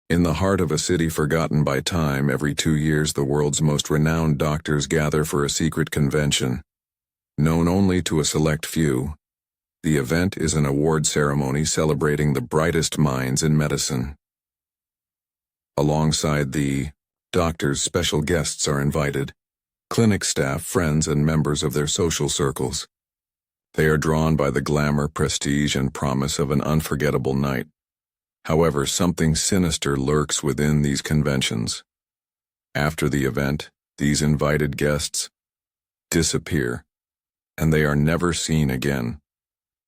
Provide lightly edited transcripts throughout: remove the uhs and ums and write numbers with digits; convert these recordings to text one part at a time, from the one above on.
In the heart of a city forgotten by time, every 2 years the world's most renowned doctors gather for a secret convention. Known only to a select few, the event is an award ceremony celebrating the brightest minds in medicine. Alongside the doctors, special guests are invited, clinic staff, friends, and members of their social circles. They are drawn by the glamour, prestige, and promise of an unforgettable night. However, something sinister lurks within these conventions. After the event, these invited guests disappear, and they are never seen again.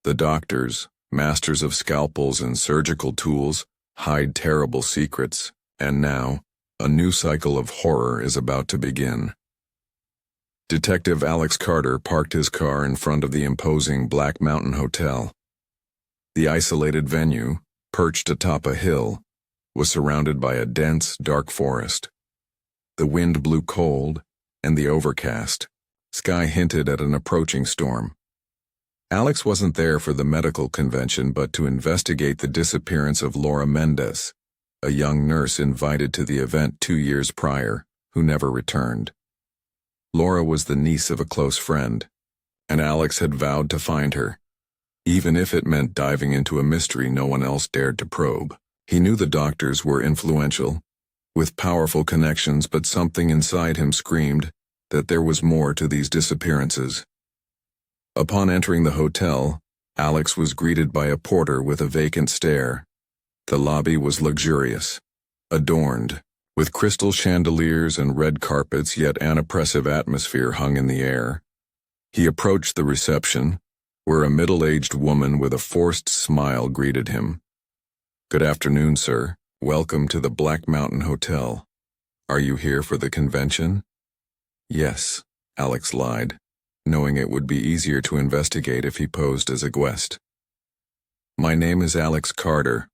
The doctors, masters of scalpels and surgical tools, hide terrible secrets, and now, a new cycle of horror is about to begin. Detective Alex Carter parked his car in front of the imposing Black Mountain Hotel. The isolated venue, perched atop a hill, was surrounded by a dense, dark forest. The wind blew cold, and the overcast sky hinted at an approaching storm. Alex wasn't there for the medical convention but to investigate the disappearance of Laura Mendez, a young nurse invited to the event 2 years prior, who never returned. Laura was the niece of a close friend, and Alex had vowed to find her, even if it meant diving into a mystery no one else dared to probe. He knew the doctors were influential, with powerful connections, but something inside him screamed that there was more to these disappearances. Upon entering the hotel, Alex was greeted by a porter with a vacant stare. The lobby was luxurious, adorned with crystal chandeliers and red carpets, yet an oppressive atmosphere hung in the air. He approached the reception, where a middle-aged woman with a forced smile greeted him. "Good afternoon, sir. Welcome to the Black Mountain Hotel. Are you here for the convention?" "Yes," Alex lied, knowing it would be easier to investigate if he posed as a guest. "My name is Alex Carter.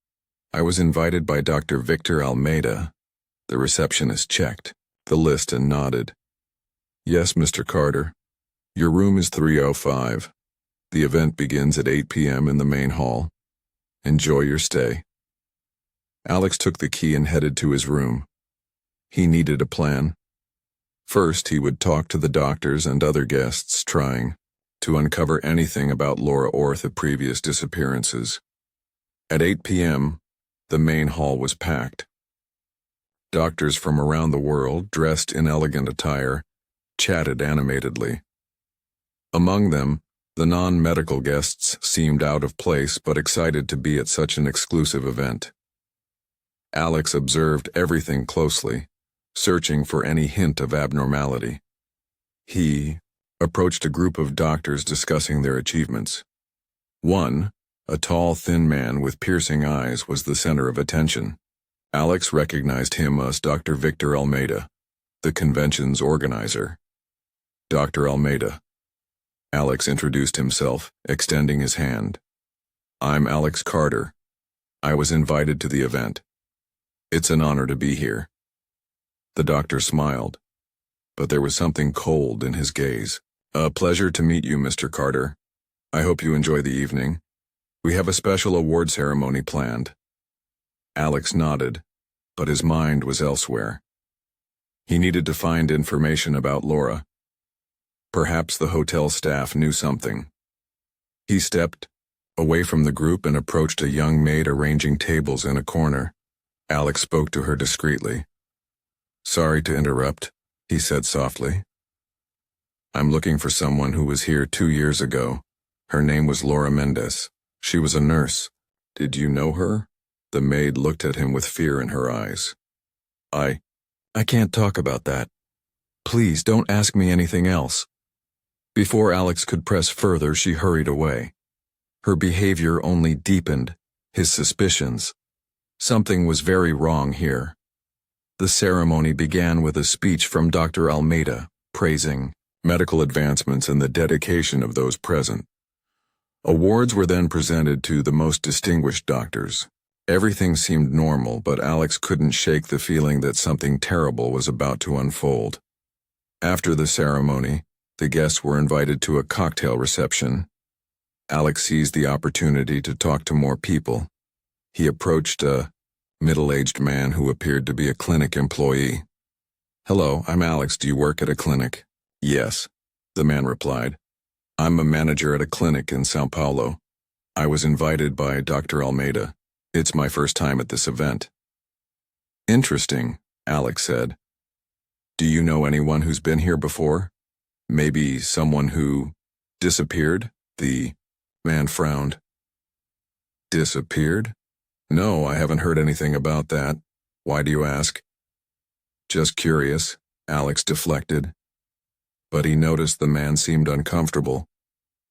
I was invited by Dr. Victor Almeida." The receptionist checked the list and nodded. "Yes, Mr. Carter. Your room is 305. The event begins at 8 p.m. in the main hall. Enjoy your stay." Alex took the key and headed to his room. He needed a plan. First, he would talk to the doctors and other guests, trying to uncover anything about Laura or the previous disappearances. At 8 p.m., the main hall was packed. Doctors from around the world, dressed in elegant attire, chatted animatedly. Among them, the non-medical guests seemed out of place but excited to be at such an exclusive event. Alex observed everything closely, searching for any hint of abnormality. He approached a group of doctors discussing their achievements. One, a tall, thin man with piercing eyes, was the center of attention. Alex recognized him as Dr. Victor Almeida, the convention's organizer. "Dr. Almeida." Alex introduced himself, extending his hand. "I'm Alex Carter. I was invited to the event. It's an honor to be here." The doctor smiled, but there was something cold in his gaze. "A pleasure to meet you, Mr. Carter. I hope you enjoy the evening. We have a special award ceremony planned." Alex nodded, but his mind was elsewhere. He needed to find information about Laura. Perhaps the hotel staff knew something. He stepped away from the group and approached a young maid arranging tables in a corner. Alex spoke to her discreetly. "Sorry to interrupt," he said softly. "I'm looking for someone who was here 2 years ago. Her name was Laura Mendez. She was a nurse. Did you know her?" The maid looked at him with fear in her eyes. I can't talk about that. Please don't ask me anything else." Before Alex could press further, she hurried away. Her behavior only deepened his suspicions. Something was very wrong here. The ceremony began with a speech from Dr. Almeida, praising medical advancements and the dedication of those present. Awards were then presented to the most distinguished doctors. Everything seemed normal, but Alex couldn't shake the feeling that something terrible was about to unfold. After the ceremony, the guests were invited to a cocktail reception. Alex seized the opportunity to talk to more people. He approached a middle-aged man who appeared to be a clinic employee. "Hello, I'm Alex. Do you work at a clinic?" "Yes," the man replied. "I'm a manager at a clinic in São Paulo. I was invited by Dr. Almeida. It's my first time at this event." "Interesting," Alex said. "Do you know anyone who's been here before? Maybe someone who disappeared?" The man frowned. "Disappeared? No, I haven't heard anything about that. Why do you ask?" "Just curious," Alex deflected. But he noticed the man seemed uncomfortable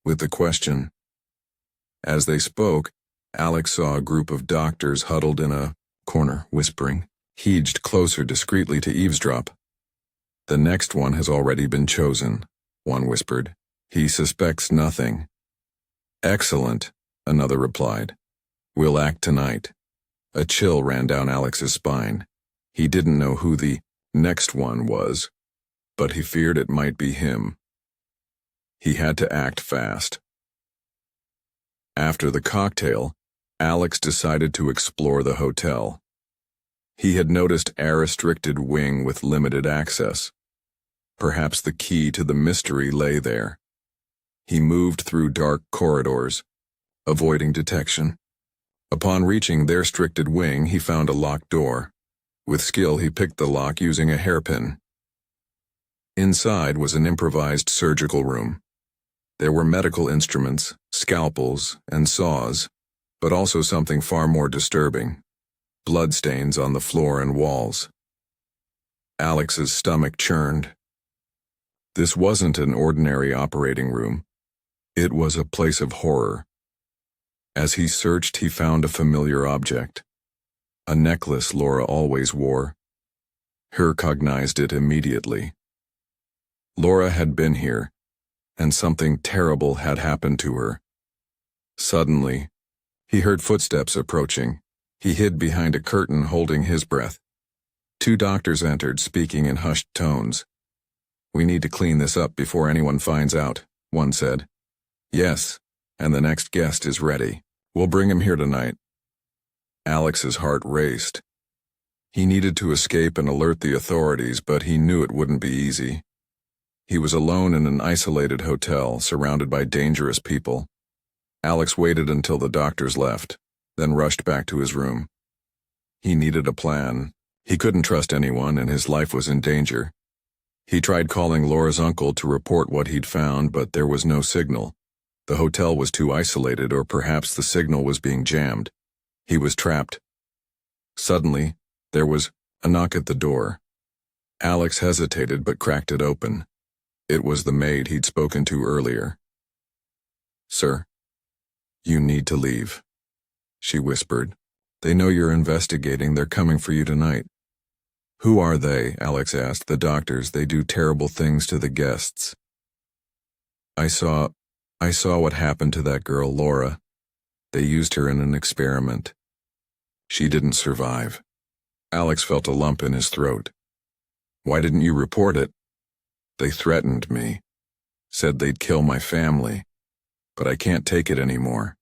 with the question. As they spoke, Alex saw a group of doctors huddled in a corner, whispering. He edged closer discreetly to eavesdrop. "The next one has already been chosen," one whispered. "He suspects nothing." "Excellent," another replied. "We'll act tonight." A chill ran down Alex's spine. He didn't know who the next one was, but he feared it might be him. He had to act fast. After the cocktail, Alex decided to explore the hotel. He had noticed a restricted wing with limited access. Perhaps the key to the mystery lay there. He moved through dark corridors, avoiding detection. Upon reaching their restricted wing, he found a locked door. With skill, he picked the lock using a hairpin. Inside was an improvised surgical room. There were medical instruments, scalpels, and saws, but also something far more disturbing: bloodstains on the floor and walls. Alex's stomach churned. This wasn't an ordinary operating room. It was a place of horror. As he searched, he found a familiar object. A necklace Laura always wore. He recognized it immediately. Laura had been here, and something terrible had happened to her. Suddenly, he heard footsteps approaching. He hid behind a curtain, holding his breath. Two doctors entered, speaking in hushed tones. "We need to clean this up before anyone finds out," one said. "Yes, and the next guest is ready. We'll bring him here tonight." Alex's heart raced. He needed to escape and alert the authorities, but he knew it wouldn't be easy. He was alone in an isolated hotel, surrounded by dangerous people. Alex waited until the doctors left, then rushed back to his room. He needed a plan. He couldn't trust anyone, and his life was in danger. He tried calling Laura's uncle to report what he'd found, but there was no signal. The hotel was too isolated, or perhaps the signal was being jammed. He was trapped. Suddenly, there was a knock at the door. Alex hesitated but cracked it open. It was the maid he'd spoken to earlier. "Sir, you need to leave," she whispered. "They know you're investigating. They're coming for you tonight." "Who are they?" Alex asked. "The doctors. They do terrible things to the guests." I saw what happened to that girl, Laura. They used her in an experiment. She didn't survive." Alex felt a lump in his throat. "Why didn't you report it?" "They threatened me. Said they'd kill my family. But I can't take it anymore.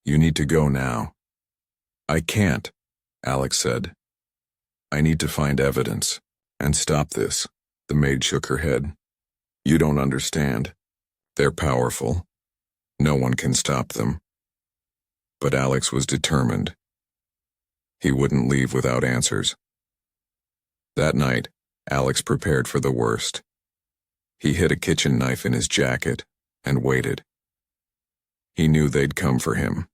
You need to go now." "I can't," Alex said. "I need to find evidence and stop this." The maid shook her head. "You don't understand. They're powerful. No one can stop them." But Alex was determined. He wouldn't leave without answers. That night, Alex prepared for the worst. He hid a kitchen knife in his jacket and waited. He knew they'd come for him.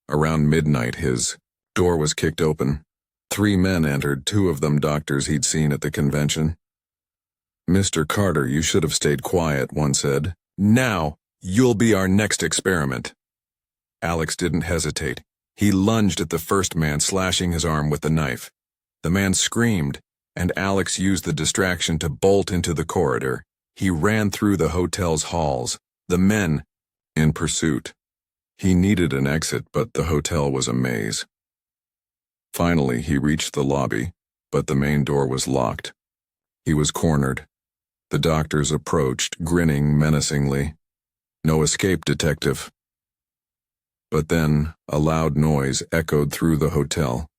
Around midnight, his door was kicked open. 3 men entered, 2 of them doctors he'd seen at the convention. "Mr. Carter, you should have stayed quiet," one said. "Now, you'll be our next experiment." Alex didn't hesitate. He lunged at the first man, slashing his arm with the knife. The man screamed, and Alex used the distraction to bolt into the corridor. He ran through the hotel's halls, the men in pursuit. He needed an exit, but the hotel was a maze. Finally, he reached the lobby, but the main door was locked. He was cornered. The doctors approached, grinning menacingly. "No escape, detective." But then, a loud noise echoed through the hotel.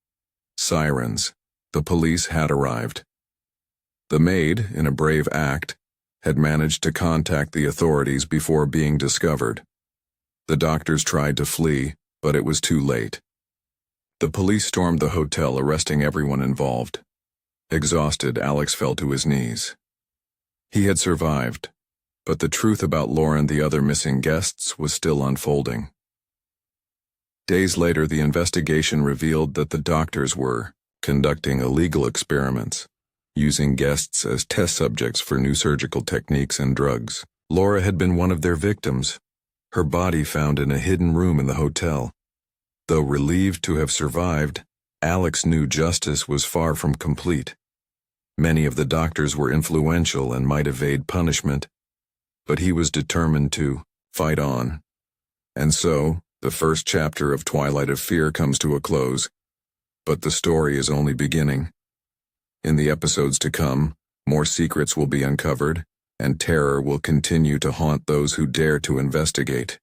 sirens. The police had arrived. The maid, in a brave act, had managed to contact the authorities before being discovered. The doctors tried to flee, but it was too late. The police stormed the hotel, arresting everyone involved. Exhausted, Alex fell to his knees. He had survived, but the truth about Laura and the other missing guests was still unfolding. Days later, the investigation revealed that the doctors were conducting illegal experiments, using guests as test subjects for new surgical techniques and drugs. Laura had been one of their victims, her body found in a hidden room in the hotel. Though relieved to have survived, Alex knew justice was far from complete. Many of the doctors were influential and might evade punishment, but he was determined to fight on. And so, the first chapter of Twilight of Fear comes to a close, but the story is only beginning. In the episodes to come, more secrets will be uncovered, and terror will continue to haunt those who dare to investigate.